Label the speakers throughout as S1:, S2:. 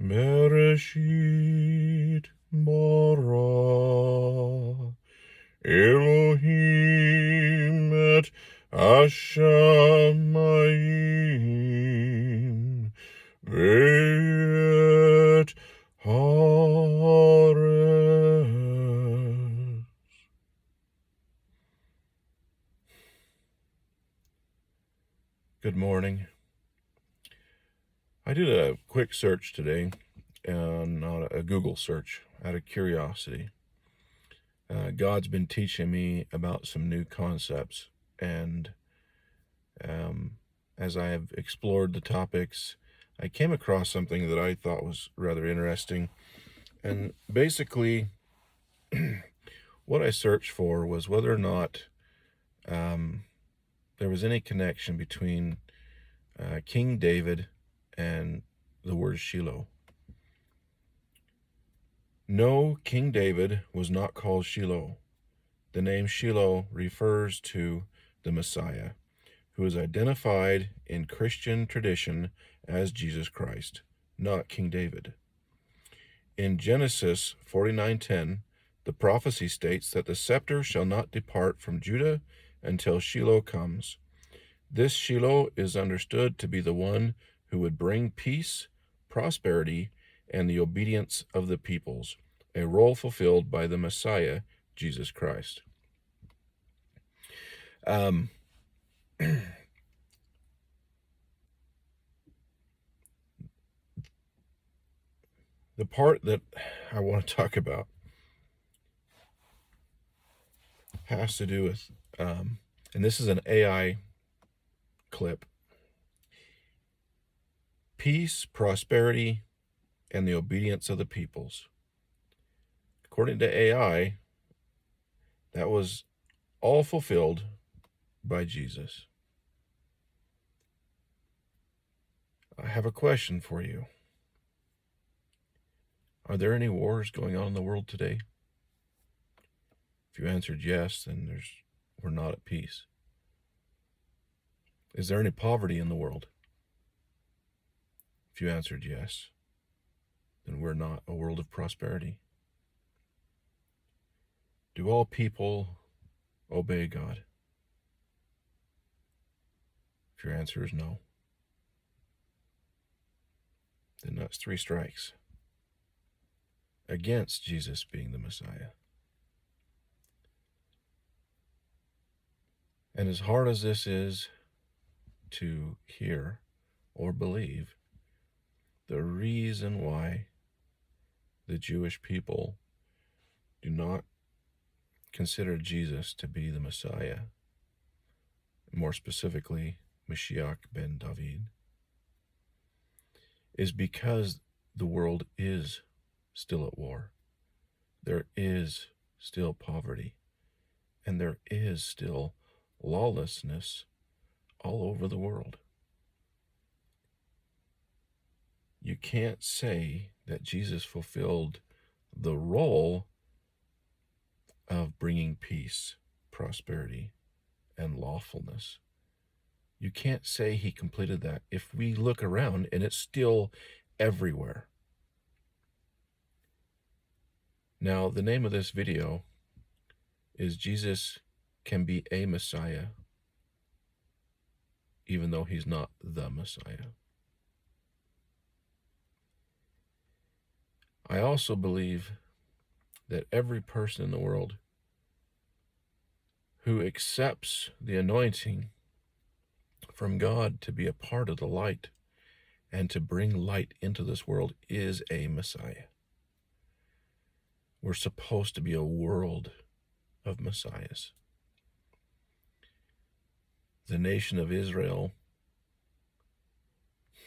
S1: Bereshit bara Elohim et Hashamayim ve'et haaretz. Good morning. I did a quick search today, not a Google search, out of curiosity. God's been teaching me about some new concepts, and as I have explored the topics, I came across something that I thought was rather interesting. And basically, what I searched for was whether or not there was any connection between King David and the word Shiloh. No, King David was not called Shiloh. The name Shiloh refers to the Messiah, who is identified in Christian tradition as Jesus Christ, not King David. In Genesis 49:10, the prophecy states that the scepter shall not depart from Judah until Shiloh comes. This Shiloh is understood to be the one who would bring peace, prosperity, and the obedience of the peoples, a role fulfilled by the Messiah, Jesus Christ. The part that I want to talk about has to do with, and this is an AI clip, peace, prosperity, and the obedience of the peoples. According to AI, that was all fulfilled by Jesus. I have a question for you. Are there any wars going on in the world today? If you answered yes, then we're not at peace. Is there any poverty in the world? If you answered yes, then we're not a world of prosperity. Do all people obey God? If your answer is no, then that's 3 strikes against Jesus being the Messiah. And as hard as this is to hear or believe, the reason why the Jewish people do not consider Jesus to be the Messiah, more specifically, Mashiach ben David, is because the world is still at war. There is still poverty, and there is still lawlessness all over the world. You can't say that Jesus fulfilled the role of bringing peace, prosperity, and lawfulness. You can't say he completed that if we look around and it's still everywhere. Now, the name of this video is Jesus Can Be a Messiah, even though he's not the Messiah. I also believe that every person in the world who accepts the anointing from God to be a part of the light and to bring light into this world is a Messiah. We're supposed to be a world of Messiahs. The nation of Israel,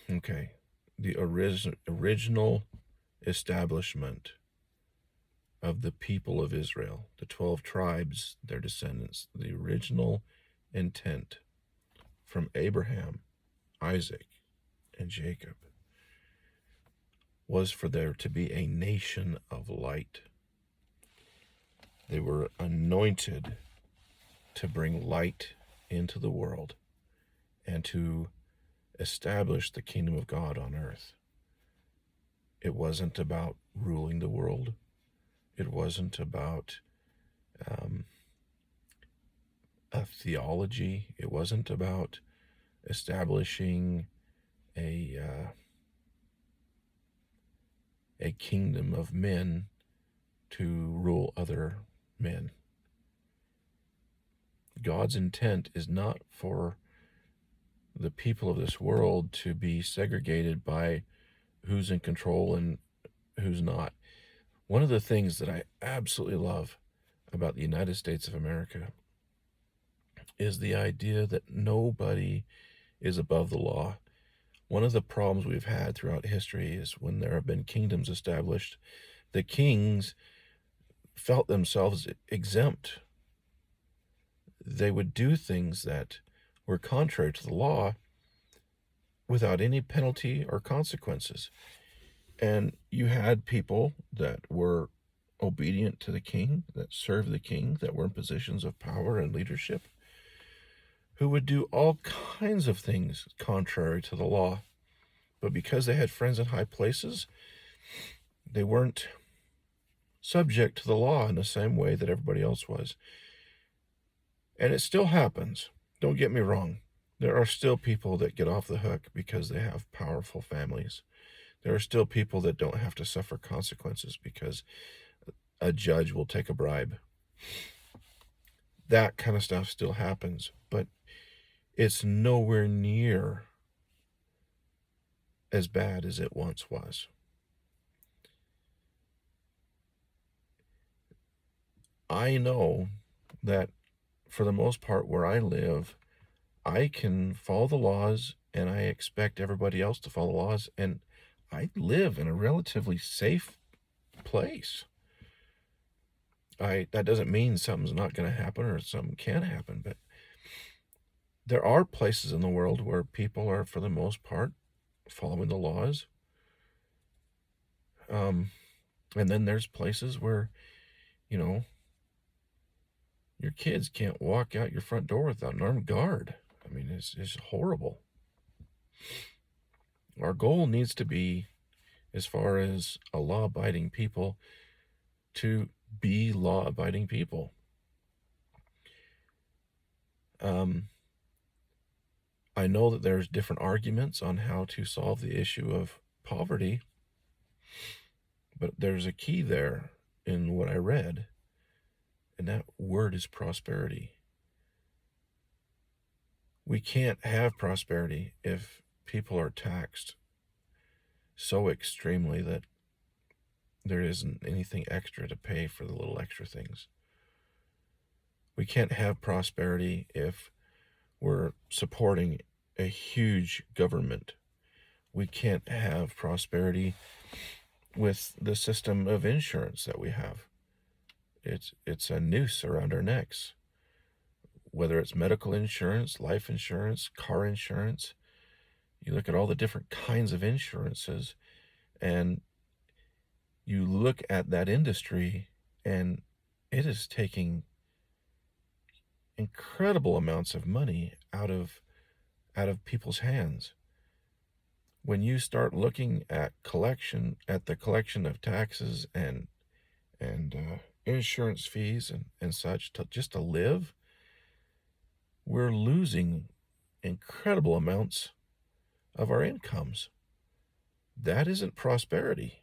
S1: the original establishment of the people of Israel, the 12 tribes, their descendants, the original intent from Abraham, Isaac, and Jacob was for there to be a nation of light. They were anointed to bring light into the world and to establish the kingdom of God on earth. It wasn't about ruling the world. It wasn't about um, a theology. It wasn't about establishing a a kingdom of men to rule other men. God's intent is not for the people of this world to be segregated by who's in control and who's not. One of the things that I absolutely love about the United States of America is the idea that nobody is above the law. One of the problems we've had throughout history is when there have been kingdoms established, the kings felt themselves exempt. They would do things that were contrary to the law without any penalty or consequences. And you had people that were obedient to the king, that served the king, that were in positions of power and leadership, who would do all kinds of things contrary to the law. But because they had friends in high places, they weren't subject to the law in the same way that everybody else was. And it still happens. Don't get me wrong. There are still people that get off the hook because they have powerful families. There are still people that don't have to suffer consequences because a judge will take a bribe. That kind of stuff still happens, but it's nowhere near as bad as it once was. I know that for the most part where I live, I can follow the laws and I expect everybody else to follow the laws, and I live in a relatively safe place. That doesn't mean something's not going to happen or something can happen, but there are places in the world where people are, for the most part, following the laws. And then there's places where, you know, your kids can't walk out your front door without an armed guard. I mean, it's horrible. Our goal needs to be, as far as a law-abiding people, to be law-abiding people. I know that there's different arguments on how to solve the issue of poverty, but there's a key there in what I read, and that word is prosperity. We can't have prosperity if people are taxed so extremely that there isn't anything extra to pay for the little extra things. We can't have prosperity if we're supporting a huge government. We can't have prosperity with the system of insurance that we have. It's a noose around our necks. Whether it's medical insurance, life insurance, car insurance, you look at all the different kinds of insurances, and you look at that industry, and it is taking incredible amounts of money out of people's hands. When you start looking at the collection of taxes and insurance fees and such just to live, we're losing incredible amounts of our incomes. That isn't prosperity.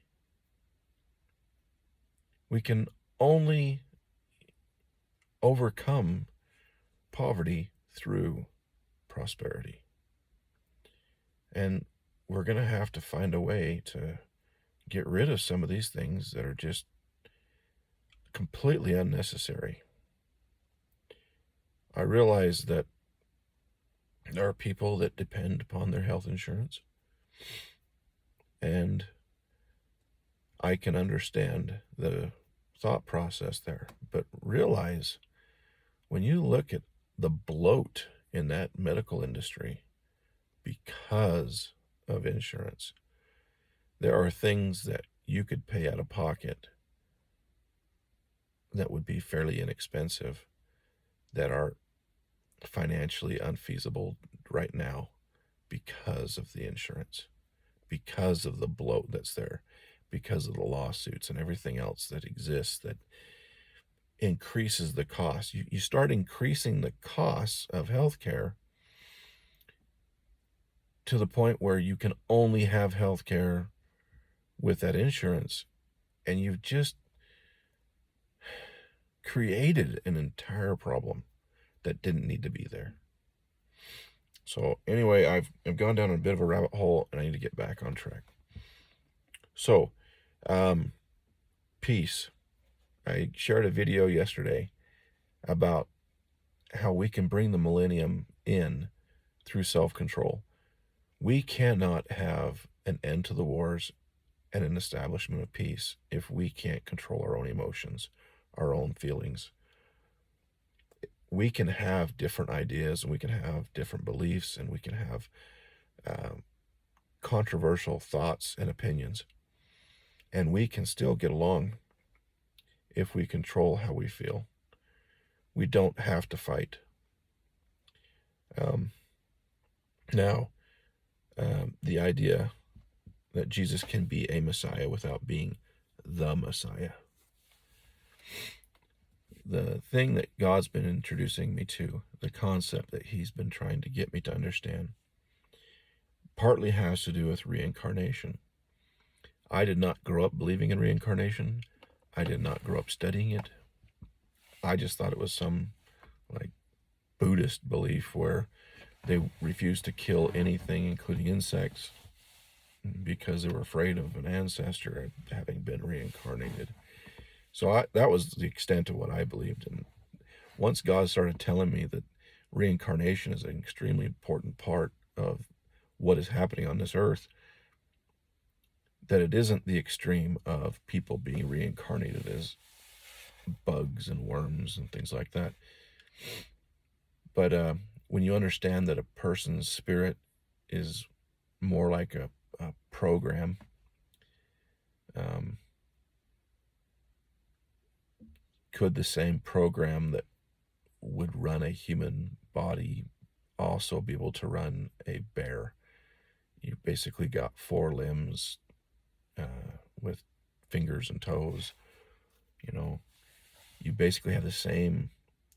S1: We can only overcome poverty through prosperity. And we're going to have to find a way to get rid of some of these things that are just completely unnecessary. I realize that there are people that depend upon their health insurance, and I can understand the thought process there, but realize when you look at the bloat in that medical industry because of insurance, there are things that you could pay out of pocket that would be fairly inexpensive that are financially unfeasible right now because of the insurance, because of the bloat that's there. because of the lawsuits and everything else that exists that increases the cost. You start increasing the costs of healthcare to the point where you can only have healthcare with that insurance, and you've just created an entire problem that didn't need to be there. So anyway, I've gone down a bit of a rabbit hole, and I need to get back on track. So, peace. I shared a video yesterday about how we can bring the millennium in through self-control. We cannot have an end to the wars and an establishment of peace if we can't control our own emotions, our own feelings. We can have different ideas, and we can have different beliefs, and we can have controversial thoughts and opinions, and we can still get along if we control how we feel. We don't have to fight. The idea that Jesus can be a Messiah without being the Messiah. The thing that God's been introducing me to, the concept that he's been trying to get me to understand, partly has to do with reincarnation. I did not grow up believing in reincarnation. I did not grow up studying it. I just thought it was some like Buddhist belief where they refused to kill anything, including insects, because they were afraid of an ancestor having been reincarnated. So that was the extent of what I believed. And once God started telling me that reincarnation is an extremely important part of what is happening on this earth, that it isn't the extreme of people being reincarnated as bugs and worms and things like that. But when you understand that a person's spirit is more like a program, could the same program that would run a human body also be able to run a bear? You basically got 4 limbs with fingers and toes. You basically have the same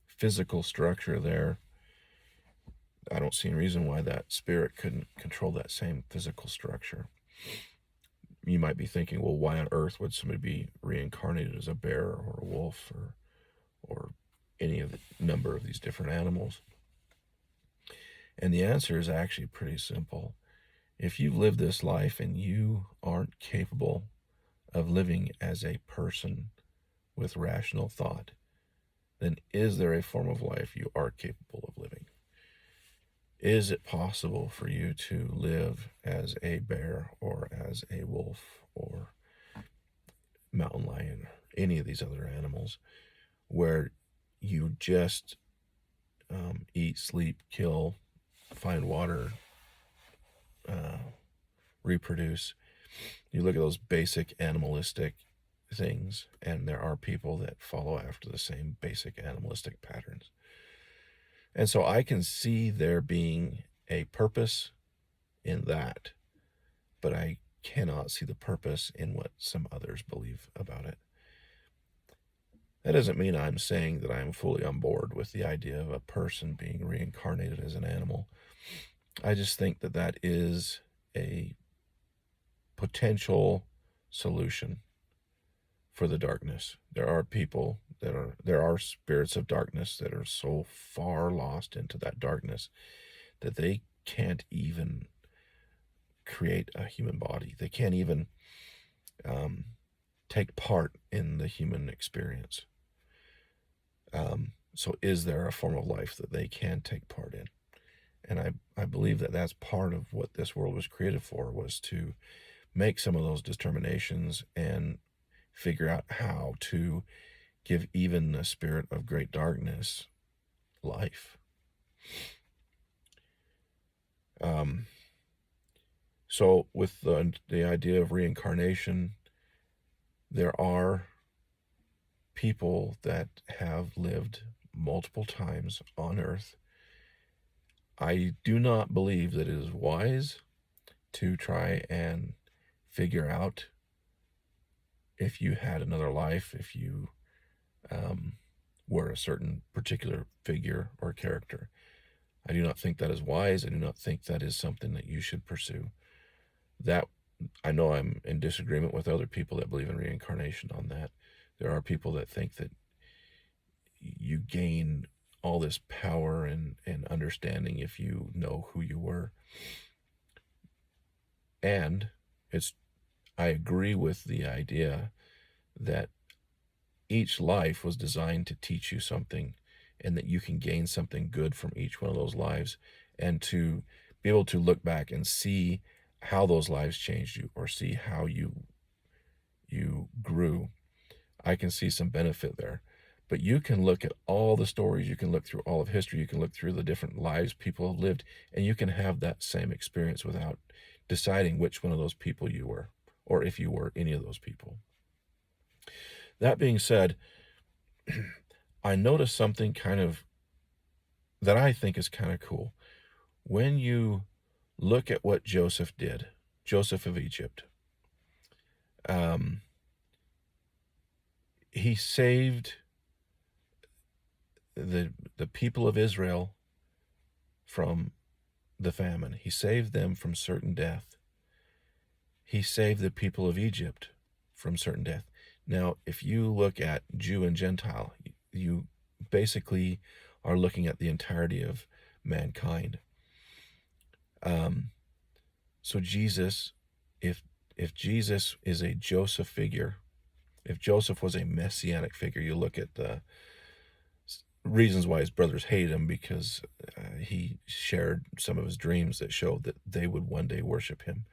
S1: physical structure there. I don't see any reason why that spirit couldn't control that same physical structure. You might be thinking, well, why on earth would somebody be reincarnated as a bear or a wolf or any of the number of these different animals? And the answer is actually pretty simple. If you've lived this life and you aren't capable of living as a person with rational thought, then is there a form of life you are capable of living? Is it possible for you to live as a bear or as a wolf or mountain lion, or any of these other animals, where you just eat, sleep, kill, find water, reproduce? You look at those basic animalistic things, and there are people that follow after the same basic animalistic patterns. And so I can see there being a purpose in that, but I cannot see the purpose in what some others believe about it. That doesn't mean I'm saying that I'm fully on board with the idea of a person being reincarnated as an animal. I just think that that is a potential solution for the darkness. There are spirits of darkness that are so far lost into that darkness that they can't even create a human body. They can't even take part in the human experience. So is there a form of life that they can take part in? And I believe that that's part of what this world was created for, was to make some of those determinations and figure out how to give even the spirit of great darkness life. So with the idea of reincarnation, there are people that have lived multiple times on earth. I do not believe that it is wise to try and figure out if you had another life, if you were a certain particular figure or character. I do not think that is wise. I do not think that is something that you should pursue. That, I know I'm in disagreement with other people that believe in reincarnation on that. There are people that think that you gain all this power and understanding if you know who you were. And I agree with the idea that each life was designed to teach you something, and that you can gain something good from each one of those lives, and to be able to look back and see how those lives changed you, or see how you grew. I can see some benefit there. But you can look at all the stories, you can look through all of history, you can look through the different lives people have lived, and you can have that same experience without deciding which one of those people you were, or if you were any of those people. That being said, I noticed something kind of that I think is kind of cool. When you look at what Joseph did, Joseph of Egypt, he saved the people of Israel from the famine. He saved them from certain death. He saved the people of Egypt from certain death. Now, if you look at Jew and Gentile, you basically are looking at the entirety of mankind. So Jesus, if Jesus is a Joseph figure, if Joseph was a messianic figure, you look at the reasons why his brothers hated him, because he shared some of his dreams that showed that they would one day worship him.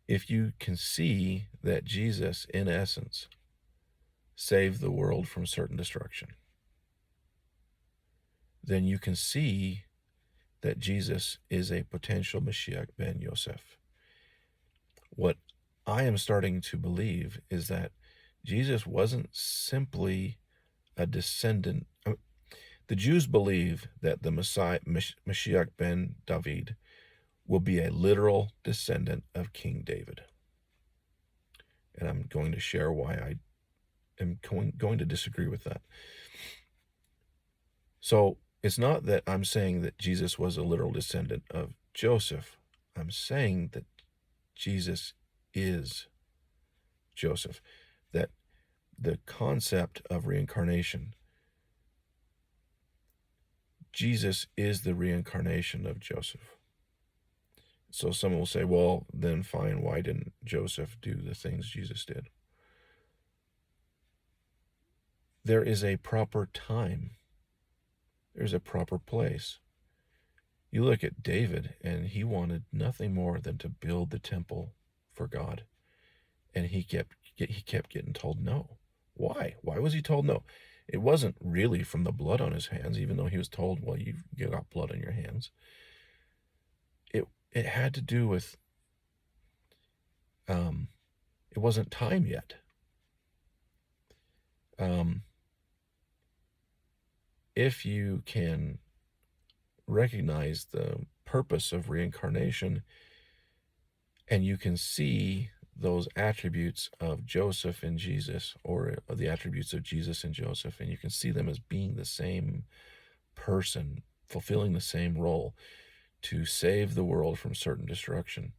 S1: If you can see that Jesus, in essence, saved the world from certain destruction, then you can see that Jesus is a potential Mashiach ben Yosef. What I am starting to believe is that Jesus wasn't simply a descendant. The Jews believe that the Messiah, Mashiach ben David, will be a literal descendant of King David. And I'm going to share why I am going to disagree with that. So it's not that I'm saying that Jesus was a literal descendant of Joseph. I'm saying that Jesus is Joseph, that the concept of reincarnation, Jesus is the reincarnation of Joseph. So someone will say, well, then fine, why didn't Joseph do the things Jesus did? There is a proper time. There's a proper place. You look at David, and he wanted nothing more than to build the temple for God. And he kept getting told no. Why? Why was he told no? It wasn't really from the blood on his hands, even though he was told, well, you got blood on your hands. It had to do with, it wasn't time yet. If you can recognize the purpose of reincarnation, and you can see those attributes of Joseph and Jesus, or the attributes of Jesus and Joseph, and you can see them as being the same person, fulfilling the same role to save the world from certain destruction,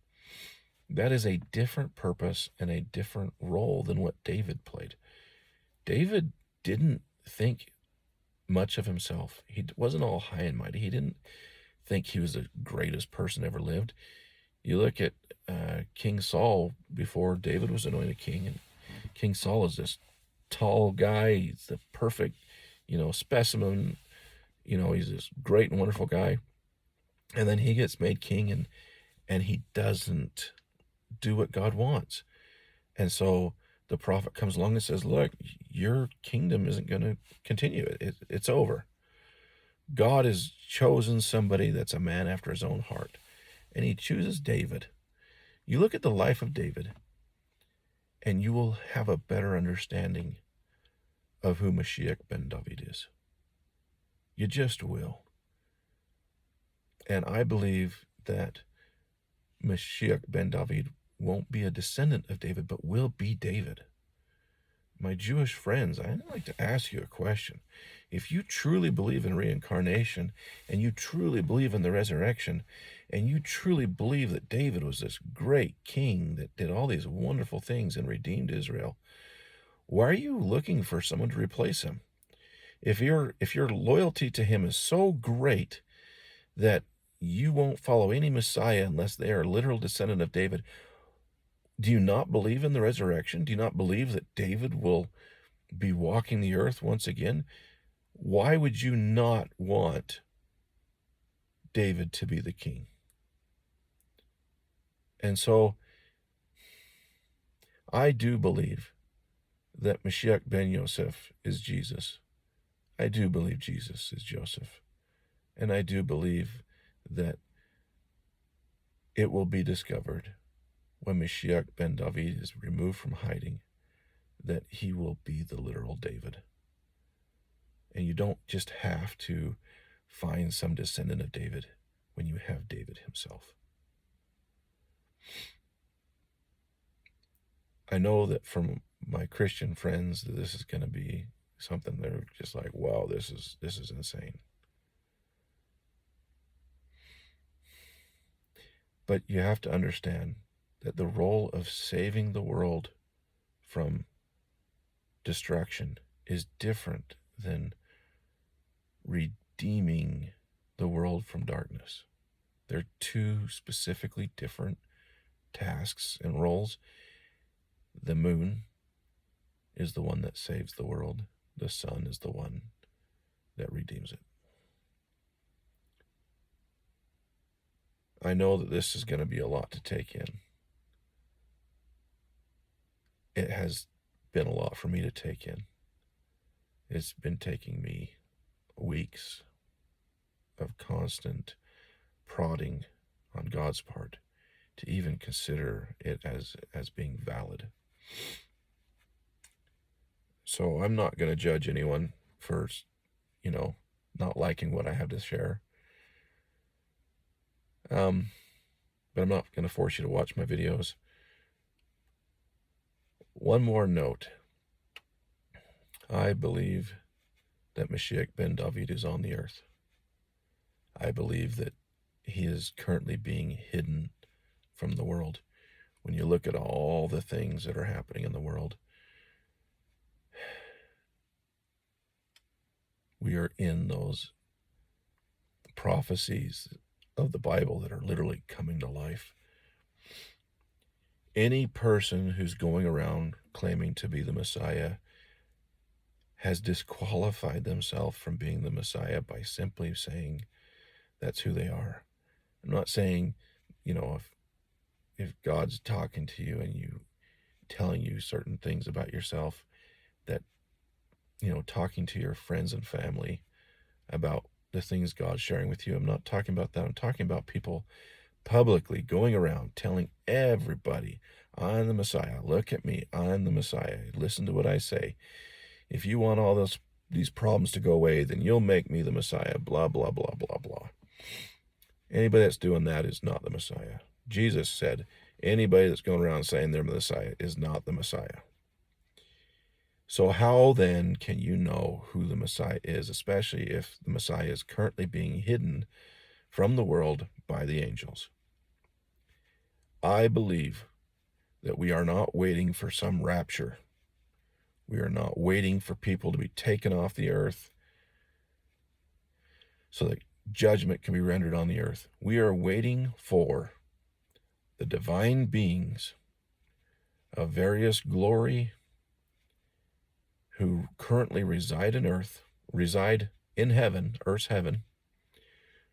S1: that is a different purpose and a different role than what David played. David didn't think much of himself. He wasn't all high and mighty. He didn't think he was the greatest person ever lived. You look at King Saul before David was anointed king, and King Saul is this tall guy. He's the perfect, specimen. He's this great and wonderful guy. And then he gets made king, and he doesn't do what God wants. And so the prophet comes along and says, look, your kingdom isn't going to continue. It's over. God has chosen somebody that's a man after his own heart, and he chooses David. You look at the life of David, and you will have a better understanding of who Mashiach ben David is. You just will. And I believe that Mashiach ben David won't be a descendant of David, but will be David. My Jewish friends, I'd like to ask you a question. If you truly believe in reincarnation, and you truly believe in the resurrection, and you truly believe that David was this great king that did all these wonderful things and redeemed Israel, why are you looking for someone to replace him? If your loyalty to him is so great that you won't follow any Messiah unless they are a literal descendant of David, do you not believe in the resurrection? Do you not believe that David will be walking the earth once again? Why would you not want David to be the king? And so I do believe that Mashiach ben Yosef is Jesus. I do believe Jesus is Joseph. And I do believe that it will be discovered when Mashiach ben David is removed from hiding that he will be the literal David. And you don't just have to find some descendant of David when you have David himself. I know that from my Christian friends that this is going to be something they're just like, wow, this is insane. But you have to understand that the role of saving the world from destruction is different than redeeming the world from darkness. They're two specifically different tasks and roles. The moon is the one that saves the world. The sun is the one that redeems it. I know that this is going to be a lot to take in. It has been a lot for me to take in. It's been taking me weeks of constant prodding on God's part to even consider it as being valid. So I'm not going to judge anyone for, not liking what I have to share. But I'm not going to force you to watch my videos. One more note. I believe that Mashiach ben David is on the earth. I believe that he is currently being hidden from the world. When you look at all the things that are happening in the world, we are in those prophecies of the Bible that are literally coming to life. Any person who's going around claiming to be the Messiah has disqualified themselves from being the Messiah by simply saying that's who they are. I'm not saying, if God's talking to you and telling you certain things about yourself, that, talking to your friends and family about the things God's sharing with you. I'm not talking about that. I'm talking about people publicly going around telling everybody, I'm the Messiah. Look at me. I'm the Messiah. Listen to what I say. If you want all these problems to go away, then you'll make me the Messiah. Blah, blah, blah, blah, blah. Anybody that's doing that is not the Messiah. Jesus said, anybody that's going around saying they're the Messiah is not the Messiah. So how then can you know who the Messiah is, especially if the Messiah is currently being hidden from the world by the angels? I believe that we are not waiting for some rapture. We are not waiting for people to be taken off the earth so that judgment can be rendered on the earth. We are waiting for the divine beings of various glory who currently reside in heaven, earth's heaven,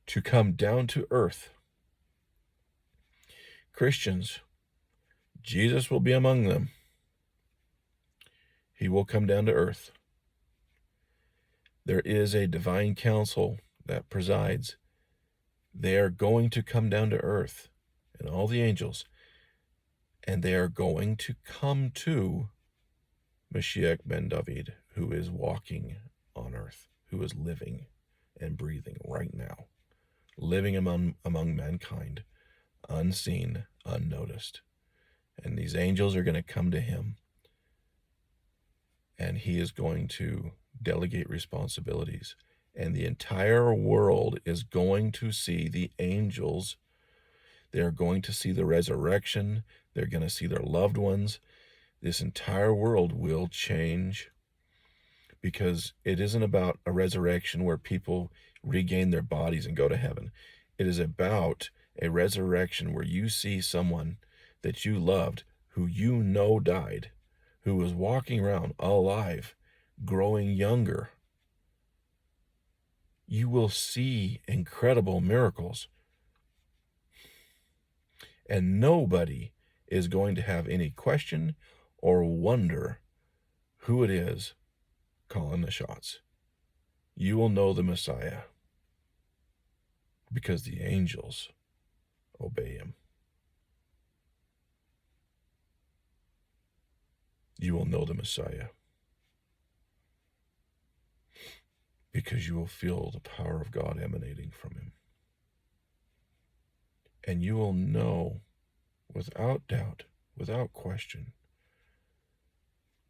S1: to come down to earth. Christians, Jesus will be among them. He will come down to earth. There is a divine council that presides. They are going to come down to earth, and all the angels, and they are going to come to Mashiach ben David, who is walking on earth, who is living and breathing right now, living among mankind unseen, unnoticed. And these angels are going to come to him, and he is going to delegate responsibilities. And the entire world is going to see the angels. They're going to see the resurrection. They're going to see their loved ones. This entire world will change, because it isn't about a resurrection where people regain their bodies and go to heaven. It is about a resurrection where you see someone that you loved, who you know died, who was walking around alive, growing younger. You will see incredible miracles. And nobody is going to have any question or wonder who it is calling the shots. You will know the Messiah because the angels obey him. You will know the Messiah because you will feel the power of God emanating from him. And you will know without doubt, without question,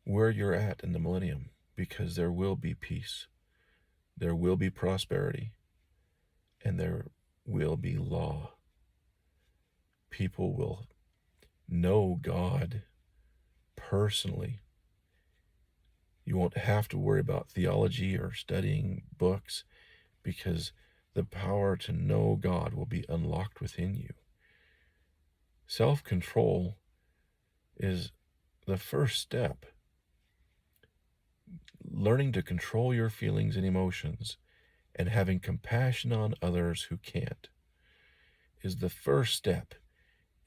S1: where you're at in the millennium, because there will be peace, there will be prosperity, and there will be law. People will know God personally. You won't have to worry about theology or studying books, because the power to know God will be unlocked within you. Self-control is the first step. Learning to control your feelings and emotions and having compassion on others who can't is the first step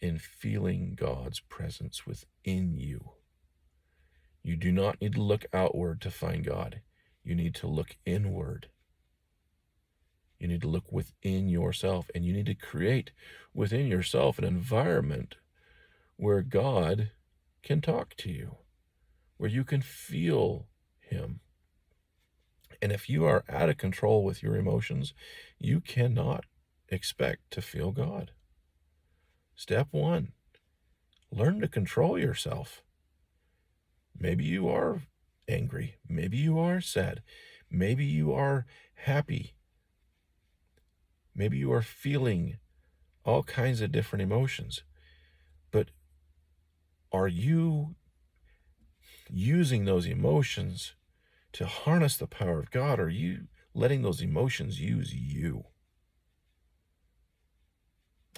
S1: in feeling God's presence within you. You do not need to look outward to find God. You need to look inward. You need to look within yourself, and you need to create within yourself an environment where God can talk to you, where you can feel him. And if you are out of control with your emotions, you cannot expect to feel God. Step one, learn to control yourself. Maybe you are angry. Maybe you are sad. Maybe you are happy. Maybe you are feeling all kinds of different emotions. But are you using those emotions to harness the power of God, or are you letting those emotions use you?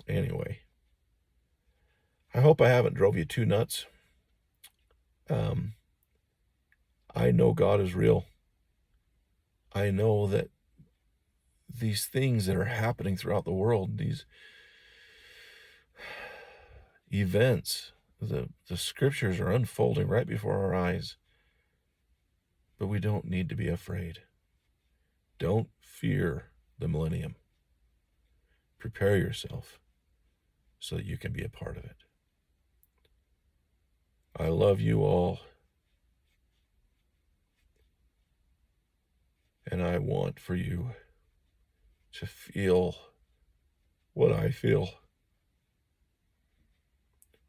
S1: Anyway, I hope I haven't drove you too nuts. I know God is real. I know that these things that are happening throughout the world, these events, the scriptures are unfolding right before our eyes. But we don't need to be afraid. Don't fear the millennium. Prepare yourself so that you can be a part of it. I love you all. And I want for you to feel what I feel.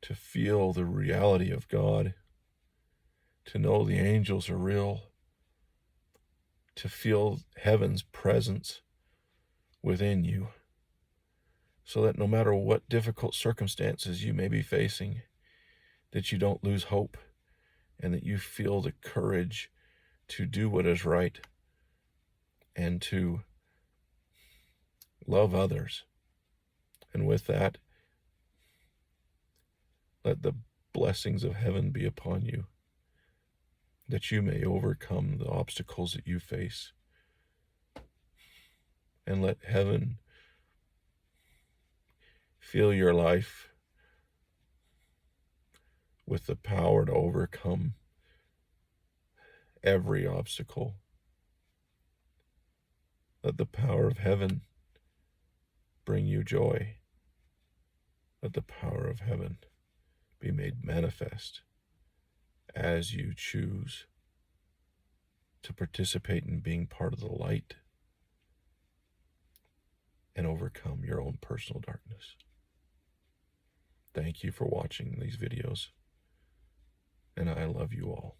S1: To feel the reality of God. To know the angels are real. To feel heaven's presence within you. So that no matter what difficult circumstances you may be facing, that you don't lose hope, and that you feel the courage to do what is right and to love others. And with that, let the blessings of heaven be upon you, that you may overcome the obstacles that you face. And let heaven fill your life with the power to overcome every obstacle. Let the power of heaven bring you joy. Let the power of heaven be made manifest as you choose to participate in being part of the light and overcome your own personal darkness. Thank you for watching these videos, and I love you all.